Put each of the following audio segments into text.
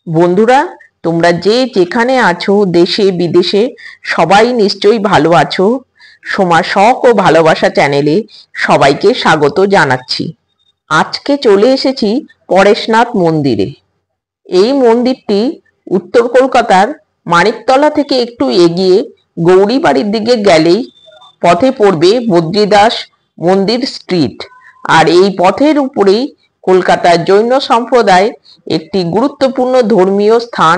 বন্ধুরা, তোমরা যে যেখানে আছো, দেশে বিদেশে সবাই নিশ্চয়ই ভালো আছো। সোমা শখ ও ভালোবাসা চ্যানেলে সবাইকে স্বাগত জানাচ্ছি। আজকে চলে এসেছি পরেশনাথ মন্দিরে। এই মন্দিরটি উত্তর কলকাতার মানিকতলা থেকে একটু এগিয়ে গৌরীবাড়ির দিকে গেলেই পথে পড়বে বদ্রীদাস মন্দির স্ট্রিট। আর এই পথের উপরেই কলকাতার জৈন সম্প্রদায় একটি গুরুত্বপূর্ণ ধর্মীয় স্থান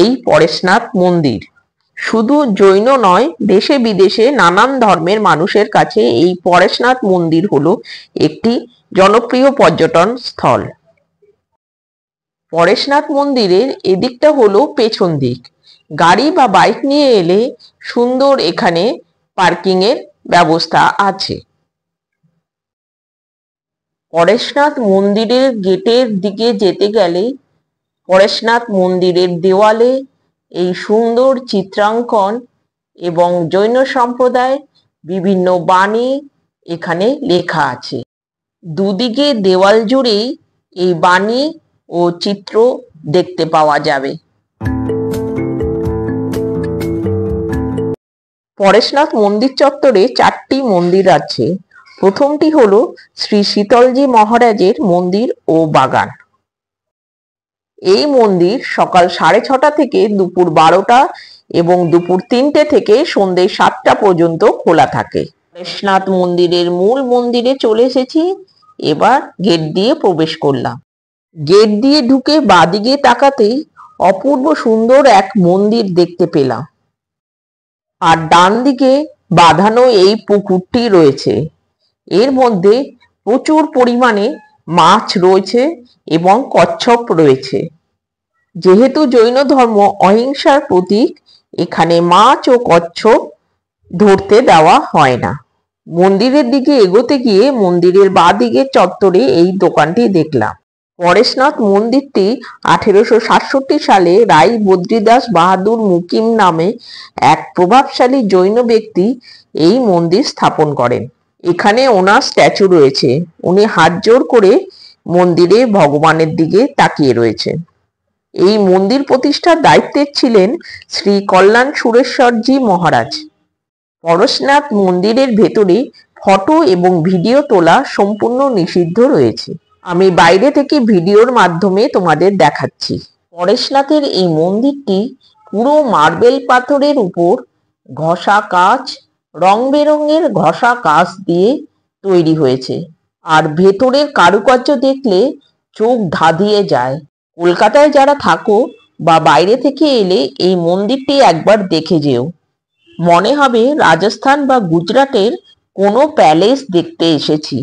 এই পরেশনাথ মন্দির। শুধু জৈন নয়, দেশে বিদেশে নানান ধর্মের মানুষের কাছে এই পরেশনাথ মন্দির হলো একটি জনপ্রিয় পর্যটন স্থল। পরেশনাথ মন্দিরের এদিকটা হলো পেছন দিক। গাড়ি বা বাইক নিয়ে এলে সুন্দর এখানে পার্কিং এর ব্যবস্থা আছে। পরেশনাথ মন্দিরের গেটের দিকে যেতে গেলে পরেশনাথ মন্দিরের দেওয়ালে এই সুন্দর চিত্রাঙ্কন এবং জৈন সম্প্রদায় বিভিন্ন বাণী এখানে লেখা আছে। দুদিকে দেওয়াল জুড়েই এই বাণী ও চিত্র দেখতে পাওয়া যাবে। পরেশনাথ মন্দির চত্বরে 4টি মন্দির আছে। প্রথমটি হলো শ্রী শীতলজি মহারাজের মন্দির ও বাগান। এই মন্দির সকাল 6:30 থেকে দুপুর 12টা এবং দুপুর 3টে থেকে সন্ধ্যে 7টা পর্যন্ত খোলা থাকে। পরেশনাথ মন্দিরের মূল মন্দিরে চলে এসেছি। এবার গেট দিয়ে প্রবেশ করলাম। গেট দিয়ে ঢুকে বাঁদিকে তাকাতেই অপূর্ব সুন্দর এক মন্দির দেখতে পেলাম। আর ডান দিকে বাঁধানো এই পুকুরটি রয়েছে। এর মধ্যে প্রচুর পরিমাণে মাছ রয়েছে এবং কচ্ছপ রয়েছে। যেহেতু জৈন ধর্ম অহিংসার প্রতীক, এখানে মাছ ও কচ্ছপ ধরতে দেওয়া হয় না। মন্দিরের দিকে এগোতে গিয়ে মন্দিরের বাঁদিকের চত্বরে এই দোকানটি দেখলাম। পরেশনাথ মন্দিরটি 1867 সালে রাই বদ্রীদাস বাহাদুর মুকিম নামে এক প্রভাবশালী জৈন ব্যক্তি এই মন্দির স্থাপন করেন। এখানে ওনার স্ট্যাচু রয়েছে। উনি হাত জোড় করে মন্দিরে ভগবানের দিকে তাকিয়ে রয়েছেন। এই মন্দির প্রতিষ্ঠার দায়িত্বে ছিলেন শ্রী কল্যাণ সুরেশ্বরজি মহারাজ। পরেশনাথ মন্দিরের ভেতরে ফটো এবং ভিডিও তোলা সম্পূর্ণ নিষিদ্ধ রয়েছে। আমি বাইরে থেকে ভিডিওর মাধ্যমে তোমাদের দেখাচ্ছি। পরেশনাথের এই মন্দিরটি পুরো মার্বেল পাথরের উপর ঘষা কাচ, রং বেরঙের ঘষা কাচ দিয়ে তৈরি হয়েছে। আর ভেতরের কারুকার্য দেখলে চোখ ধাঁধিয়ে যায়। কলকাতায় যারা থাকো বা বাইরে থেকে এলে এই মন্দিরটি একবার দেখে যেও। মনে হবে রাজস্থান বা গুজরাটের কোনো প্যালেস দেখতে এসেছি।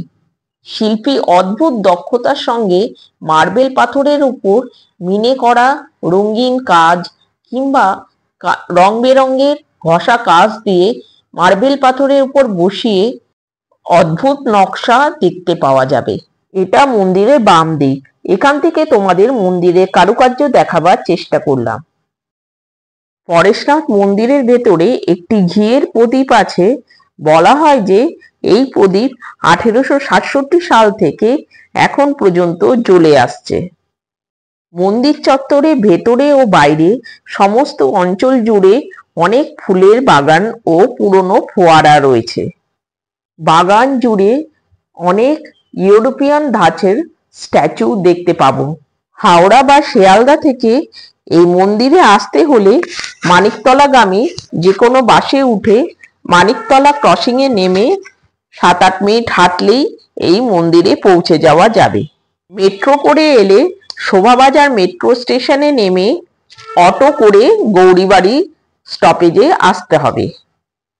শিল্পী অদ্ভুত দক্ষতার সঙ্গে মার্বেল পাথরের উপর মিনে করা রঙিন কাজ কিংবা রং বেরঙের ঘষা কাচ দিয়ে মার্বেল পাথরের উপর বসিয়ে অদ্ভুত নকশা দেখতে পাওয়া যাবে। এটা মন্দিরের বাম দিক। এখান থেকে তোমাদের মন্দিরের কারুকার্য দেখাবার চেষ্টা করলাম। পরেশনাথ মন্দিরের ভেতরে একটি ঘিয়ের প্রদীপ আছে। বলা হয় যে এই প্রদীপ 1867 সাল থেকে এখন পর্যন্ত জ্বলে আসছে। মন্দির চত্বরে ভেতরে ও বাইরে সমস্ত অঞ্চল জুড়ে অনেক ফুলের বাগান ও পুরনো ফোয়ারা রয়েছে। বাগান জুড়ে অনেক ইউরোপিয়ান ধাঁচের স্ট্যাচু দেখতে পাবো। হাওড়া বা শিয়ালদা থেকে এই মন্দিরে আসতে হলে মানিকতলাগামী যে কোনো বাসে উঠে মানিকতলা ক্রসিং এ নেমে 7-8 মিনিট হাঁটলেই এই মন্দিরে পৌঁছে যাওয়া যাবে। মেট্রো করে এলে শোভাবাজার মেট্রো স্টেশনে নেমে অটো করে গৌরীবাড়ি স্টপেজে আসতে হবে।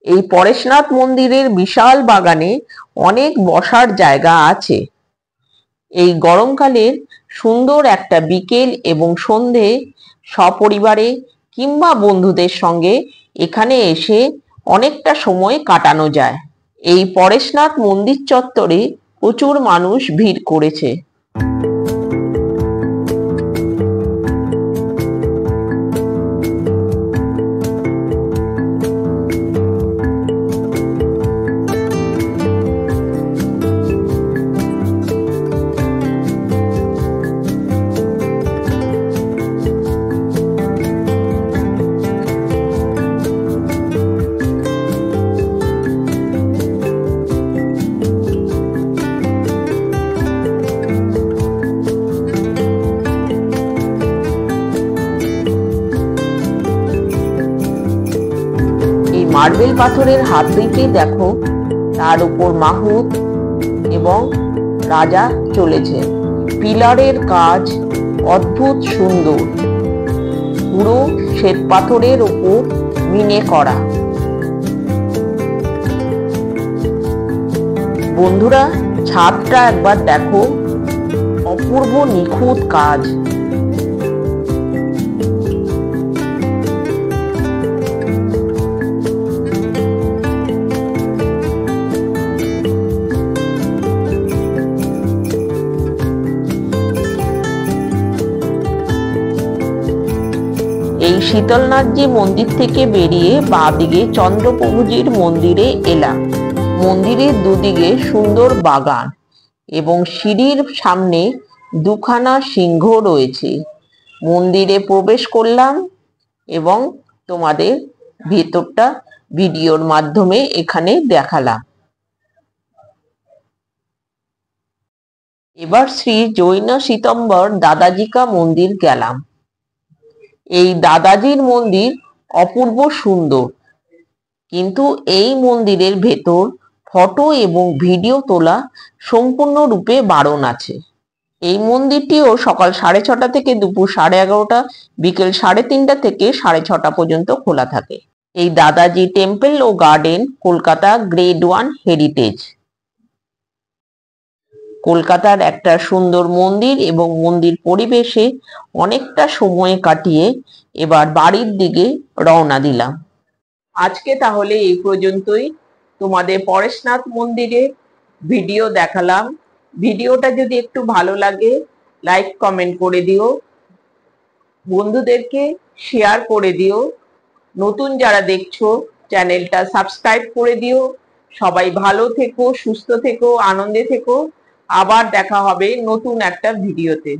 এই পরেশনাথ মন্দিরের বিশাল বাগানে অনেক বসার জায়গা আছে। এই গরমকালের সুন্দর একটা বিকেল এবং সন্ধে সপরিবারে কিংবা বন্ধুদের সঙ্গে এখানে এসে অনেকটা সময় কাটানো যায়। এই পরেশনাথ মন্দির চত্বরে প্রচুর মানুষ ভিড় করেছে। মার্বেল পাথরের হাত দুইটি দেখো, তার উপর মাহুত এবং রাজা চলেছে। পিলারের কাজ অদ্ভুত সুন্দর, পুরো শ্বেত পাথরের উপর মিনে করা। বন্ধুরা, ছাদটা একবার দেখো, অপূর্ব নিখুঁত কাজ। এই শীতলনাথজি মন্দির থেকে বেরিয়ে বাঁদিকে চন্দ্রপ্রভুজির মন্দিরে এলাম। মন্দিরের দুদিকে সুন্দর বাগান এবং সিঁড়ির সামনে দুখানা সিংহ রয়েছে। মন্দিরে প্রবেশ করলাম এবং তোমাদের ভেতরটা ভিডিওর মাধ্যমে এখানে দেখালাম। এবার শ্রী জৈন সীতম্বর দাদাজিকা মন্দির গেলাম। এই দাদাজির মন্দির অপূর্ব সুন্দর, কিন্তু এই মন্দিরের ভেতর ফটো এবং ভিডিও তোলা সম্পূর্ণরূপে বারণ আছে। এই মন্দিরটিও সকাল 6:30 থেকে দুপুর 11:30, বিকেল 3:30 থেকে 6:30 পর্যন্ত খোলা থাকে। এই দাদাজি টেম্পল ও গার্ডেন কলকাতা গ্রেড 1 হেরিটেজ। কলকাতার একটা সুন্দর মন্দির এবং মন্দির পরিবেশে অনেকটা সময় কাটিয়ে এবার বাড়ির দিকে রওনা দিলাম। আজকে তাহলে এই পর্যন্তই। তোমাদের পরেশনাথ মন্দিরে ভিডিও দেখালাম। ভিডিওটা যদি একটু ভালো লাগে লাইক কমেন্ট করে দিও, বন্ধুদেরকে শেয়ার করে দিও, নতুন যারা দেখছো চ্যানেলটা সাবস্ক্রাইব করে দিও। সবাই ভালো থেকো, সুস্থ থেকো, আনন্দে থেকো। আবার দেখা হবে নতুন একটা ভিডিওতে।